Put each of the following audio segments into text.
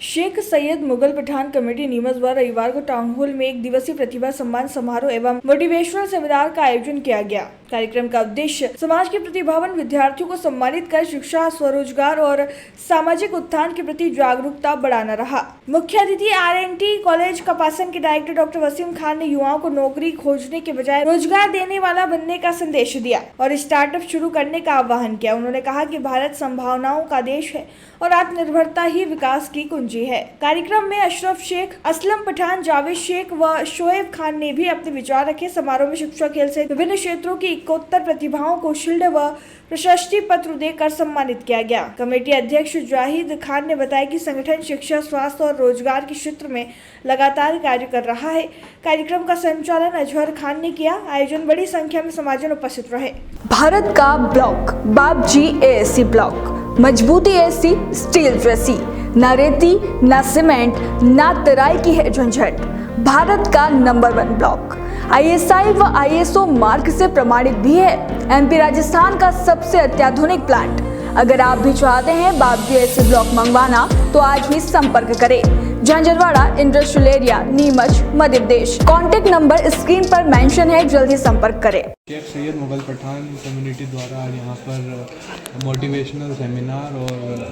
Sheikh Syed Mughal Pathan committee Neemuch द्वारा रविवार को टाउन हॉल में एक दिवसीय प्रतिभा सम्मान समारोह एवं मोटिवेशनल सेमिनार का आयोजन किया गया। कार्यक्रम का उद्देश्य समाज के प्रतिभावान विद्यार्थियों को सम्मानित कर शिक्षा, स्वरोजगार और सामाजिक उत्थान के प्रति जागरूकता बढ़ाना रहा। मुख्य अतिथि RNT कॉलेज कपासन के डायरेक्टर डॉक्टर वसीम खान ने युवाओं को नौकरी खोजने के बजाय रोजगार देने वाला बनने का संदेश दिया और स्टार्टअप शुरू करने का आह्वान किया। उन्होंने कहा कि भारत संभावनाओं का देश है और आत्मनिर्भरता ही विकास की कुंजी है। कार्यक्रम में अशरफ शेख, असलम पठान, जावेद शेख व शोएब खान ने भी अपने विचार रखे। समारोह में शिक्षा, खेल सहित विभिन्न क्षेत्रों की 71 प्रतिभाओं को शील्ड व प्रशस्ति पत्र देकर सम्मानित किया गया। कमेटी अध्यक्ष जाहिद खान ने बताया कि संगठन शिक्षा, स्वास्थ्य और रोजगार के क्षेत्र में लगातार कार्य कर रहा है। कार्यक्रम का संचालन अजहर खान ने किया। आयोजन बड़ी संख्या में समाजजन उपस्थित रहे। भारत का ब्लॉक बापजी ASC ब्लॉक, मजबूती ऐसी स्टील जैसी, ना रेती ना सीमेंट ना तराई की है झंझट। भारत का नंबर 1 ब्लॉक ISI व ISO मार्क से प्रमाणित भी है। MP राजस्थान का सबसे अत्याधुनिक प्लांट। अगर आप भी चाहते हैं बापजी ASC ब्लॉक मंगवाना तो आज ही संपर्क करें। Jhanjharwada industrial area, Neemuch, Madhya Pradesh. Contact number screen पर मेंशन है, जल्दी संपर्क करें। शेख सैयद मुगल पठान कम्युनिटी द्वारा आज यहाँ पर मोटिवेशनल सेमिनार और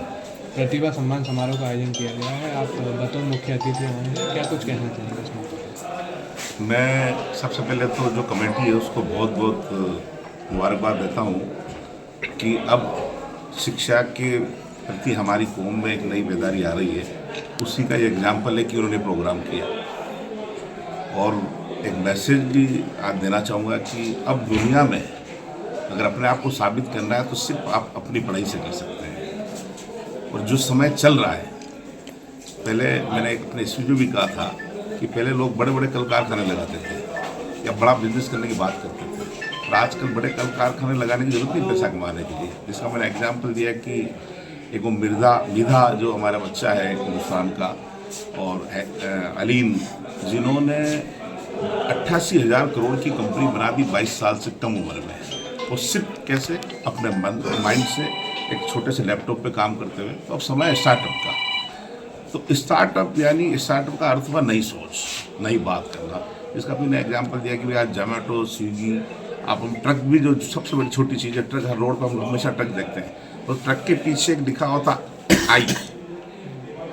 प्रतिभा सम्मान समारोह का आयोजन किया गया है। आप बतौर मुख्य अतिथि आए हैं, क्या कुछ कहना चाहेंगे इसमें? मैं सबसे पहले तो जो कमेटी है उसको बहुत बहुत मुबारकबाद देता हूँ कि अब शिक्षा के प्रति हमारी कौम में एक नई बेदारी आ रही है। उसी का ये एग्जाम्पल है कि उन्होंने प्रोग्राम किया और एक मैसेज भी आज देना चाहूँगा कि अब दुनिया में अगर अपने आप को साबित करना है तो सिर्फ आप अपनी पढ़ाई से कर सकते हैं। और जो समय चल रहा है, पहले मैंने एक अपने स्पीच में भी कहा था कि पहले लोग बड़े बड़े कल कारखाने लगाते थे या बड़ा बिजनेस करने की बात करते थे, और आजकल बड़े कल कारखाने लगाने की जरूरत नहीं पैसा कमाने के लिए। जिसका मैंने एग्जाम्पल दिया कि एक वो मिधा जो हमारा बच्चा है हिंदुस्तान का, और अलीन, जिन्होंने 88,000 करोड़ की कंपनी बना दी 22 साल से कम उम्र में। वो सिर्फ कैसे अपने माइंड से एक छोटे से लैपटॉप पे काम करते हुए। तो अब समय है स्टार्टअप का। तो स्टार्टअप यानी स्टार्टअप का अर्थ हुआ नई सोच, नई बात करना। जिसका मैंने एग्जाम्पल दिया कि आज जोमेटो, स्विगी, आप हम ट्रक भी, जो सबसे बड़ी छोटी चीज़ है ट्रक, हर रोड पर हम हमेशा ट्रक देखते हैं, और ट्रक के पीछे एक लिखा होता आई।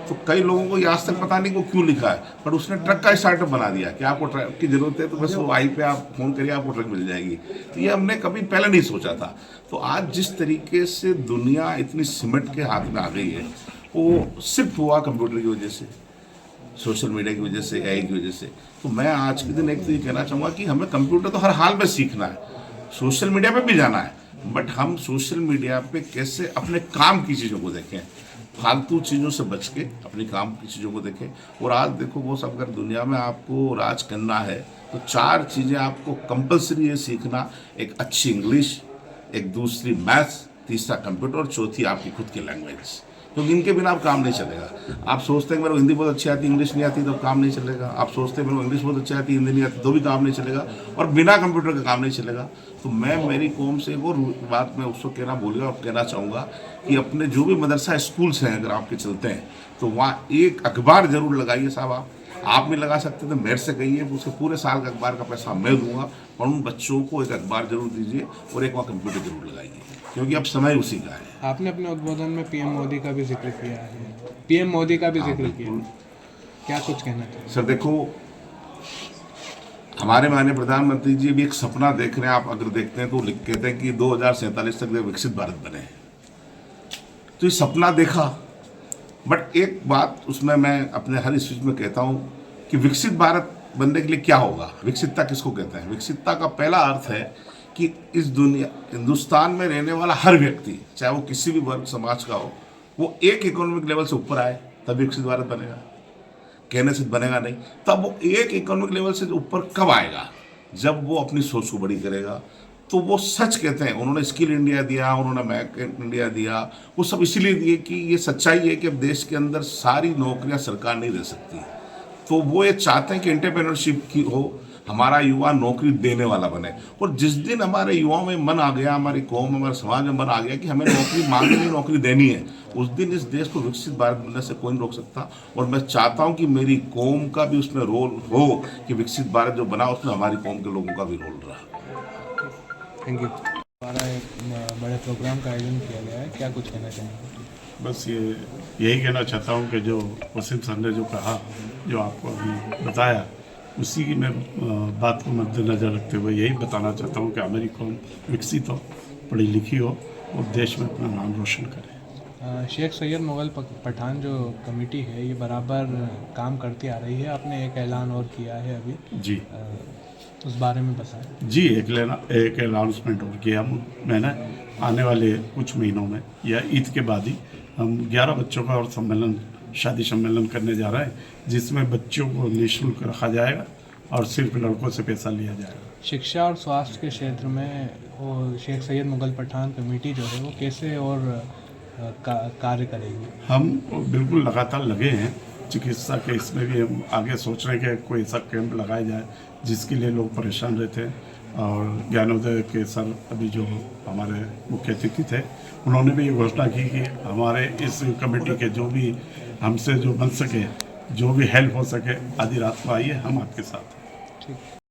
तो कई लोगों को ये आज तक पता नहीं वो क्यों लिखा है, पर उसने ट्रक का स्टार्टअप बना दिया कि आपको ट्रक की जरूरत है तो बस वो आई पे आप फोन करिए, आपको ट्रक मिल जाएगी। तो ये हमने कभी पहले नहीं सोचा था। तो आज जिस तरीके से दुनिया इतनी सिमट के हाथ में आ गई है, वो सिर्फ हुआ कंप्यूटर की वजह से, सोशल मीडिया की वजह से, AI की वजह से। तो मैं आज के दिन एक तो ये कहना चाहूँगा कि हमें कंप्यूटर तो हर हाल में सीखना है, सोशल मीडिया पे भी जाना है, बट हम सोशल मीडिया पे कैसे अपने काम की चीज़ों को देखें, फालतू चीज़ों से बच के अपनी काम की चीज़ों को देखें। और आज देखो वो सब, अगर दुनिया में आपको राज करना है तो 4 चीज़ें आपको कंपलसरी है सीखना। एक अच्छी इंग्लिश, एक दूसरी मैथ्स, तीसरा कंप्यूटर और चौथी आपकी खुद की लैंग्वेज। क्योंकि इनके बिना आप काम नहीं चलेगा। आप सोचते हैं मेरे को हिंदी बहुत अच्छी आती, इंग्लिश नहीं आती तो काम नहीं चलेगा। आप सोचते हैं मेरे को इंग्लिश बहुत अच्छी आती, हिंदी नहीं आती तो भी काम नहीं चलेगा, और बिना कंप्यूटर का काम नहीं चलेगा। तो मैं मेरी कौम से एक और बात मैं उसको कहना चाहूँगा कि अपने जो भी मदरसा स्कूल्स हैं, अगर आपके चलते हैं तो वहाँ एक अखबार जरूर लगाइए साहब। आप नहीं लगा सकते तो मेरे से कहिए, उसके पूरे साल का अखबार का पैसा मैं दूंगा, और उन बच्चों को एक अखबार जरूर दीजिए और एक वहाँ कंप्यूटर जरूर लगाइए, क्योंकि अब समय उसी का है। आपने अपने उद्बोधन में PM मोदी का भी जिक्र किया है, PM मोदी का भी जिक्र किया, क्या कुछ कहना चाहिए? सर देखो, हमारे माननीय प्रधानमंत्री जी भी एक सपना देख रहे हैं। आप अगर देखते हैं तो कहते हैं कि 2047 तक विकसित भारत बने। तो ये सपना देखा, बट एक बात उसमें मैं अपने हर स्पीच में कहता हूँ कि विकसित भारत बनने के लिए क्या होगा। विकसितता किसको कहते हैं? विकसितता का पहला अर्थ है कि इस दुनिया, हिंदुस्तान में रहने वाला हर व्यक्ति, चाहे वो किसी भी वर्ग समाज का हो, वो एक इकोनॉमिक लेवल से ऊपर आए, तब विकसित भारत बनेगा। कहने से बनेगा नहीं। तब वो एक इकोनॉमिक लेवल से ऊपर कब आएगा? जब वो अपनी सोच को बड़ी करेगा। तो वो सच कहते हैं, उन्होंने स्किल इंडिया दिया, उन्होंने मेक इन इंडिया दिया, वो सब इसीलिए दिए कि ये सच्चाई है कि अब देश के अंदर सारी नौकरियां सरकार नहीं दे सकती। तो वो ये चाहते हैं कि एंटरप्रेन्योरशिप की हो, हमारा युवा नौकरी देने वाला बने। और जिस दिन हमारे युवाओं में मन आ गया, हमारी कौम में, हमारे समाज में मन आ गया कि हमें नौकरी मांगनी नहीं, नौकरी देनी है, उस दिन इस देश को विकसित भारत बनने से कोई नहीं रोक सकता। और मैं चाहता हूँ कि मेरी कौम का भी उसमें रोल हो कि विकसित भारत जो बना उसमें हमारी कौम के लोगों का भी रोल रहा। Thank you. हमारा एक बड़े प्रोग्राम का आयोजन किया गया है, क्या कुछ कहना चाहेंगे? बस यही कहना चाहता हूँ कि जो वसीम सर ने जो कहा, जो आपको अभी बताया, उसी की मैं बात को मद्देनज़र रखते हुए यही बताना चाहता हूँ कि हमारी कौम विकसित हो, पढ़ी लिखी हो और देश में अपना नाम रोशन करे। शेख सैयद मुग़ल पठान जो कमेटी है ये बराबर काम करती आ रही है, आपने एक ऐलान और किया है अभी जी, उस बारे में बताएं। जी, एक अनाउंसमेंट और किया मैंने, आने वाले कुछ महीनों में या ईद के बाद ही हम 11 बच्चों का और शादी सम्मेलन करने जा रहे हैं, जिसमें बच्चों को निःशुल्क रखा जाएगा और सिर्फ लड़कों से पैसा लिया जाएगा। शिक्षा और स्वास्थ्य के क्षेत्र में वो शेख सैयद मुग़ल पठान कमेटी जो है वो कैसे और कार्य करेगी? हम बिल्कुल लगातार लगे हैं चिकित्सा के, इसमें भी हम आगे सोच रहे हैं कि कोई ऐसा कैंप लगाया जाए जिसके लिए लोग परेशान रहते हैं। और ज्ञानोदय के सर अभी जो हमारे मुख्य अतिथि थे, उन्होंने भी ये घोषणा की कि हमारे इस कमेटी के जो भी हमसे जो बन सके, जो भी हेल्प हो सके, आधी रात को आइए, हम आपके साथ हैं। ठीक।